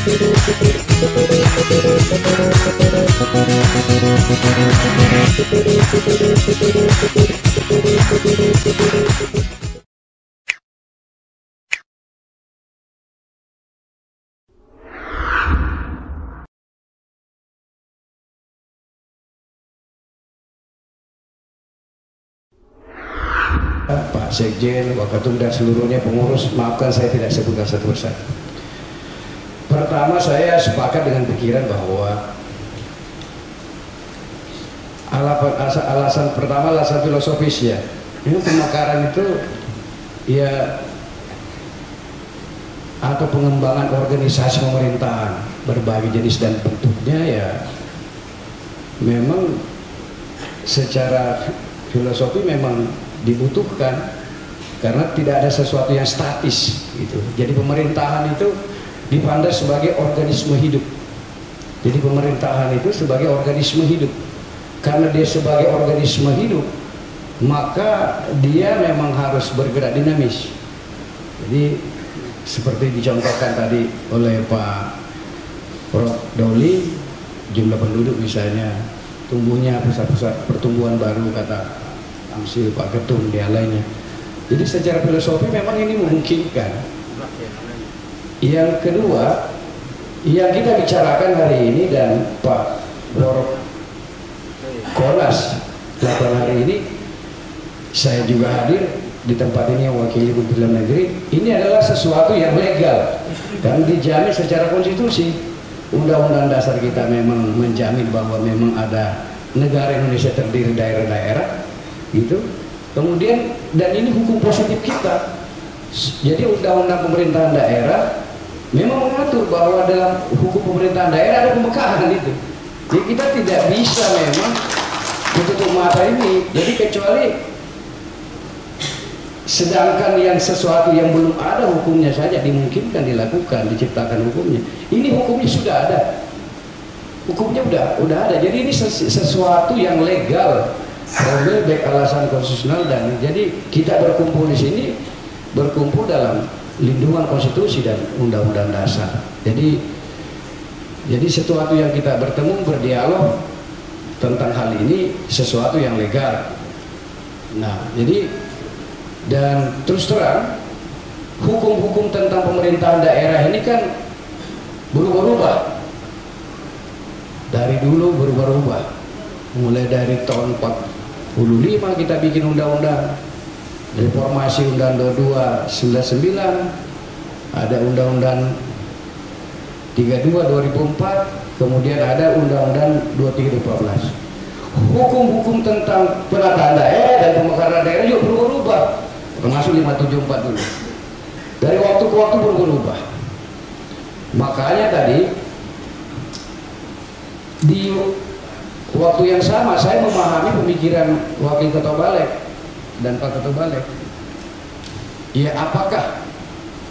Pak Sekjen, Wakatum dan seluruhnya pengurus, maafkan saya tidak sebutkan satu persatu. Pertama, saya sepakat dengan pikiran bahwa alasan pertama, alasan filosofis ya. Ini pemekaran itu ya atau pengembangan organisasi pemerintahan berbagai jenis dan bentuknya ya memang secara filosofi memang dibutuhkan karena tidak ada sesuatu yang statis gitu. Jadi pemerintahan itu dipandang sebagai organisme hidup. Jadi pemerintahan itu sebagai organisme hidup. Karena dia sebagai organisme hidup, maka dia memang harus bergerak dinamis. Jadi seperti dicontohkan tadi oleh Pak Prof. Doli, jumlah penduduk misalnya, tumbuhnya pusat-pusat pertumbuhan baru kata Amsil, Pak Ketum, dia lainnya. Jadi secara filosofi memang ini memungkinkan. Yang kedua, yang kita bicarakan hari ini dan Pak Prof. Kolas lakukan hari ini, saya juga hadir di tempat ini yang wakili Menteri Dalam Negeri. Ini adalah sesuatu yang legal dan dijamin secara konstitusi. Undang-undang dasar kita memang menjamin bahwa memang ada negara Indonesia terdiri daerah-daerah gitu. Kemudian dan ini hukum positif kita. Jadi undang-undang pemerintahan daerah memang mengatur bahwa dalam hukum pemerintahan daerah ada pemekaran itu. Jadi kita tidak bisa memang menutup mata ini. Jadi kecuali sedangkan yang sesuatu yang belum ada hukumnya saja dimungkinkan dilakukan, diciptakan hukumnya. Ini hukumnya sudah ada. Hukumnya udah ada. Jadi ini sesuatu yang legal. Baik alasan konstitusional dan jadi kita berkumpul di sini berkumpul dalam lindungan konstitusi dan undang-undang dasar. Jadi sesuatu yang kita bertemu berdialog tentang hal ini sesuatu yang legal. Nah, jadi dan terus terang hukum-hukum tentang pemerintahan daerah ini kan berubah-ubah. Dari dulu berubah-ubah. Mulai dari tahun 45 kita bikin undang-undang, reformasi Undang-Undang 22 99, ada Undang-Undang 32 2004, kemudian ada Undang-Undang 23 2014. Hukum-hukum tentang penataan daerah dan pemekaran daerah juga berubah-ubah, termasuk 574 dulu. Dari waktu ke waktu berubah-ubah. Makanya tadi di waktu yang sama saya memahami pemikiran Wakil Ketua Balik dan Pak Ketua Balik. Ya apakah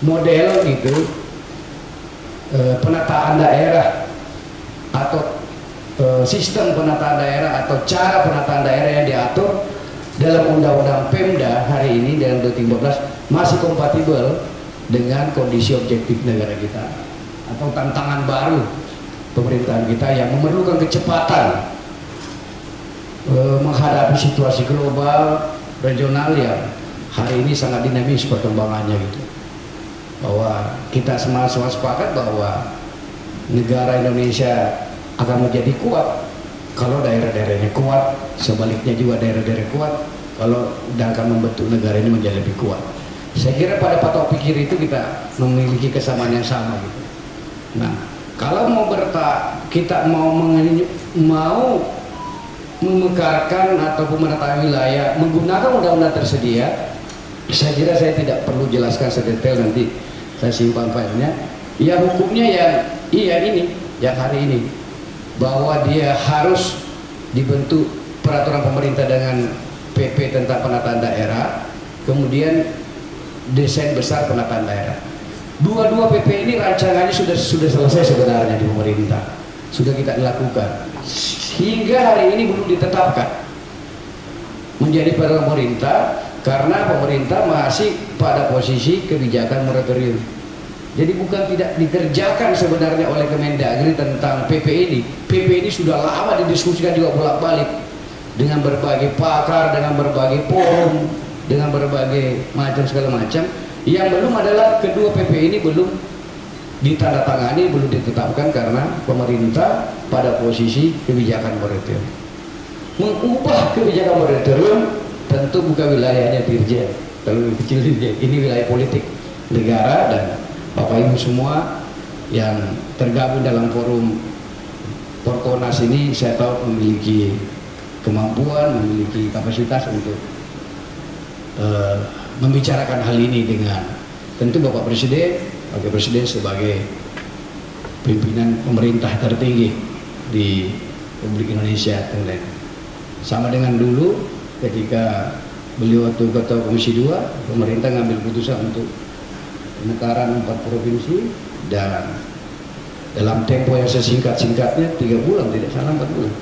model gitu penataan daerah atau sistem penataan daerah atau cara penataan daerah yang diatur dalam Undang-Undang Pemda hari ini dengan 2015 masih kompatibel dengan kondisi objektif negara kita atau tantangan baru pemerintahan kita yang memerlukan kecepatan menghadapi situasi global regional yang hari ini sangat dinamis perkembangannya gitu. Bahwa kita semua sepakat bahwa negara Indonesia akan menjadi kuat kalau daerah-daerahnya kuat, sebaliknya juga daerah-daerah kuat kalau akan membentuk negara ini menjadi lebih kuat. Saya kira pada patok pikir itu kita memiliki kesamaan yang sama gitu. Nah, kalau kita mau memekarkan atau pemetaan wilayah menggunakan undang-undang tersedia, saya kira saya tidak perlu jelaskan sedetail, nanti saya simpan filenya. Ya hukumnya yang yang hari ini, bahwa dia harus dibentuk peraturan pemerintah dengan PP tentang penataan daerah, kemudian desain besar penataan daerah. Dua-dua PP ini rancangannya sudah selesai sebenarnya di pemerintah, sudah kita lakukan. Hingga hari ini belum ditetapkan menjadi peraturan pemerintah karena pemerintah masih pada posisi kebijakan moratorium. Jadi bukan tidak dikerjakan sebenarnya oleh Kemendagri tentang PP ini. PP ini sudah lama didiskusikan juga bolak-balik dengan berbagai pakar, dengan berbagai forum, dengan berbagai macam segala macam. Yang belum adalah kedua PP ini belum ditandatangani, belum ditetapkan karena pemerintah pada posisi kebijakan moratorium. Mengubah kebijakan moratorium tentu bukan wilayahnya Dirjen, terlalu kecil Dirjen. Ini wilayah politik negara, dan Bapak Ibu semua yang tergabung dalam forum Porkonas ini saya tahu memiliki kemampuan, memiliki kapasitas untuk membicarakan hal ini dengan tentu Bapak Presiden, Wakil Presiden sebagai pimpinan pemerintah tertinggi di Republik Indonesia. Sama dengan dulu ketika beliau waktu Ketua Komisi 2, pemerintah ngambil putusan untuk pemekaran 4 provinsi, dan dalam tempo yang sesingkat-singkatnya 3 bulan, tidak salah 4 bulan,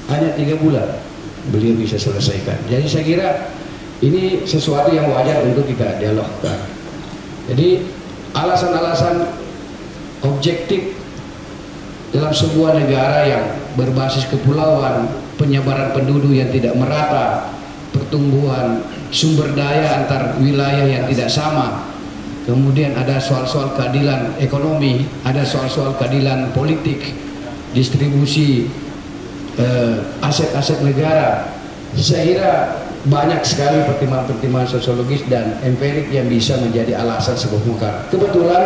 hanya 3 bulan beliau bisa selesaikan. Jadi saya kira ini sesuatu yang wajar untuk kita dialogkan. Jadi alasan-alasan objektif dalam sebuah negara yang berbasis kepulauan, penyebaran penduduk yang tidak merata, pertumbuhan sumber daya antar wilayah yang tidak sama, kemudian ada soal-soal keadilan ekonomi, ada soal-soal keadilan politik, distribusi aset-aset negara. Saya kira banyak sekali pertimbangan-pertimbangan sosiologis dan empirik yang bisa menjadi alasan sebuah pemekaran. Kebetulan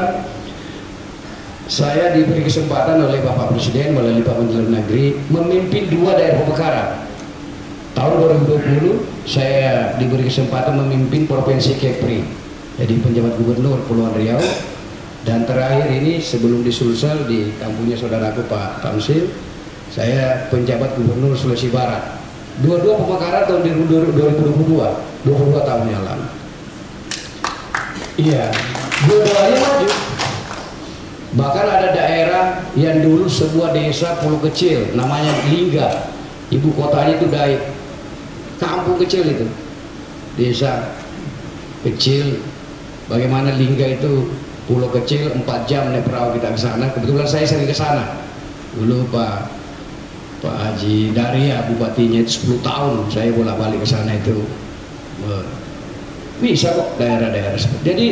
saya diberi kesempatan oleh Bapak Presiden melalui Pak Menteri Negeri memimpin 2 daerah pemekaran. Tahun 2020 saya diberi kesempatan memimpin Provinsi Kepri, jadi penjabat gubernur Kepulauan Riau, dan terakhir ini sebelum di Sulsel di kampungnya saudaraku Pak Tamsil, saya penjabat gubernur Sulawesi Barat. Dua-dua pemekaran tahun 2022, 22 tahun yang lalu. Iya, dua-duanya maju. Bahkan ada daerah yang dulu sebuah desa pulau kecil namanya Lingga, ibu kotanya itu Daik, kampung kecil itu, desa kecil. Bagaimana Lingga itu pulau kecil, 4 jam naik perahu kita ke sana. Kebetulan saya sering ke sana. Dulu Pak Haji Daria bupatinya itu 10 tahun saya bolak-balik ke sana itu. Bisa kok daerah-daerah seperti. Jadi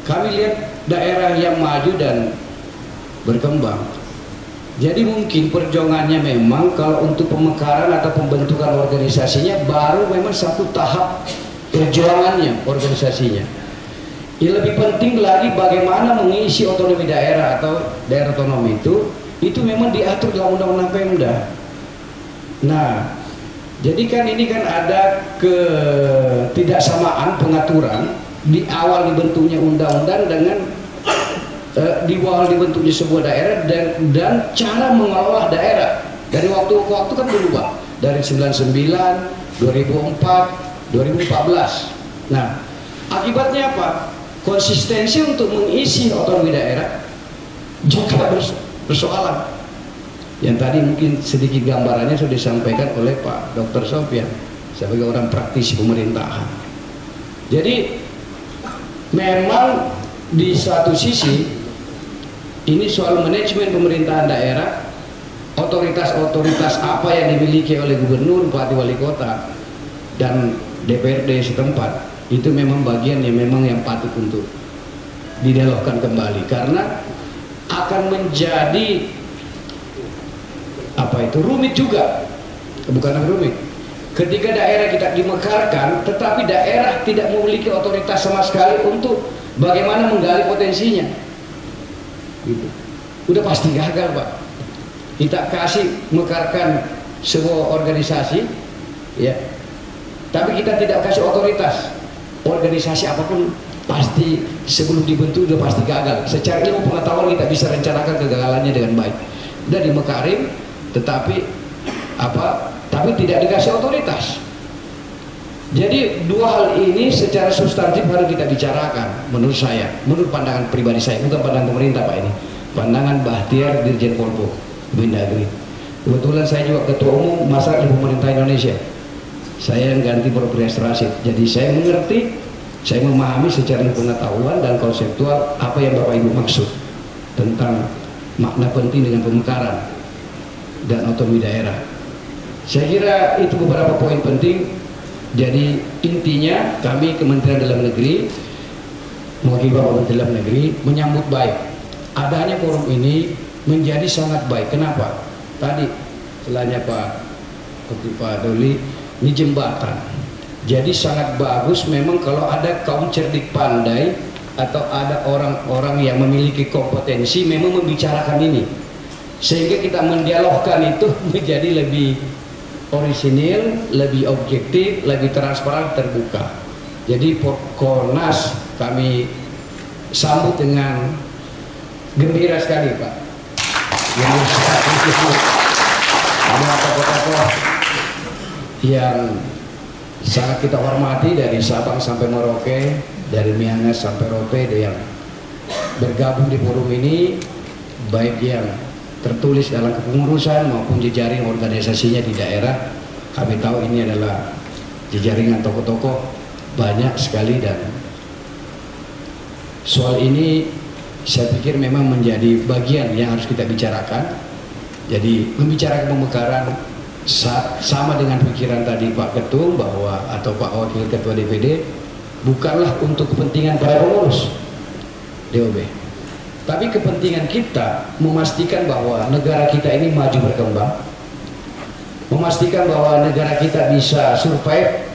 kami lihat daerah yang maju dan berkembang. Jadi mungkin perjuangannya memang kalau untuk pemekaran atau pembentukan organisasinya baru memang satu tahap perjuangannya organisasinya. Yang lebih penting lagi bagaimana mengisi otonomi daerah atau daerah otonomi itu memang diatur dalam undang-undang Pemda. Nah, jadi kan ini kan ada ketidaksamaan pengaturan di awal dibentuknya undang-undang dengan di awal dibentuknya sebuah daerah dan cara mengelola daerah dari waktu ke waktu kan berubah dari 99, 2004, 2014. Nah, akibatnya apa? Konsistensi untuk mengisi otonomi daerah juga persoalan. Yang tadi mungkin sedikit gambarannya sudah disampaikan oleh Pak Dr. Sofyan sebagai orang praktisi pemerintahan. Jadi memang di satu sisi ini soal manajemen pemerintahan daerah, otoritas-otoritas apa yang dimiliki oleh gubernur, bupati, wali kota, dan DPRD setempat, itu memang bagian yang memang yang patut untuk didialogkan kembali, karena akan menjadi rumit juga, bukan rumit ketika daerah kita dimekarkan tetapi daerah tidak memiliki otoritas sama sekali untuk bagaimana menggali potensinya gitu. Udah pasti gagal, Pak. Kita kasih mekarkan sebuah organisasi ya, tapi kita tidak kasih otoritas. Organisasi apapun pasti sebelum dibentuk udah pasti gagal. Secara ilmu pengetahuan kita bisa rencanakan kegagalannya dengan baik. Udah dimekarin tetapi tapi tidak dikasih otoritas. Jadi dua hal ini secara substantif harus kita bicarakan menurut saya, menurut pandangan pribadi saya, bukan pandangan pemerintah Pak, ini pandangan Bahtiar Dirjen Polpo Mendagri. Kebetulan saya juga ketua umum masyarakat di pemerintah Indonesia, saya yang ganti Prof. Rasid, jadi saya mengerti Saya memahami secara pengetahuan dan konseptual apa yang Bapak Ibu maksud tentang makna penting dengan pemekaran dan otonomi daerah. Saya kira itu beberapa poin penting. Jadi intinya kami Kementerian Dalam Negeri, mewakili Bapak Menteri Dalam Negeri, menyambut baik adanya forum ini, menjadi sangat baik. Kenapa? Tadi setelahnya Pak Doli, ini jembatan. Jadi sangat bagus memang kalau ada kaum cerdik pandai atau ada orang-orang yang memiliki kompetensi memang membicarakan ini, sehingga kita mendialogkan itu menjadi lebih orisinil, lebih objektif, lebih transparan, terbuka. Jadi Kornas kami sambut dengan gembira sekali, Pak. Ada tokoh-tokoh yang sangat kita hormati dari Sabang sampai Merauke, dari Miangas sampai Rope, yang bergabung di forum ini, baik yang tertulis dalam kepengurusan maupun jejaring organisasinya di daerah. Kami tahu ini adalah jejaringan tokoh-tokoh banyak sekali, dan soal ini saya pikir memang menjadi bagian yang harus kita bicarakan. Jadi membicarakan pemekaran sama dengan pikiran tadi Pak Ketum bahwa, atau Pak Wakil Ketua DPD, bukanlah untuk kepentingan para pengurus DOB, tapi kepentingan kita memastikan bahwa negara kita ini maju berkembang, memastikan bahwa negara kita bisa survive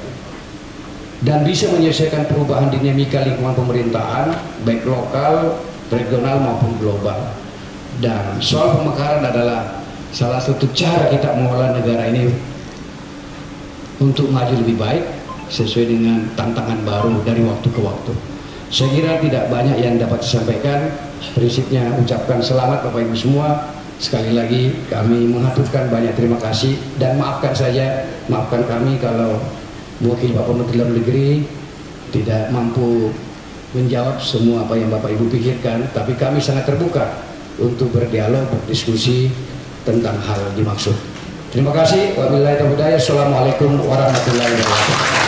dan bisa menyelesaikan perubahan dinamika lingkungan pemerintahan baik lokal, regional maupun global. Dan soal pemekaran adalah salah satu cara kita mengelola negara ini untuk maju lebih baik sesuai dengan tantangan baru dari waktu ke waktu. Saya kira tidak banyak yang dapat disampaikan. Prinsipnya ucapkan selamat Bapak Ibu semua. Sekali lagi kami mengaturkan banyak terima kasih, dan maafkan kami kalau mewakili Bapak Menteri Dalam Negeri tidak mampu menjawab semua apa yang Bapak Ibu pikirkan, tapi kami sangat terbuka untuk berdialog, berdiskusi tentang hal dimaksud. Terima kasih. Wabillahi taufiq hidayah. Assalamualaikum warahmatullahi wabarakatuh.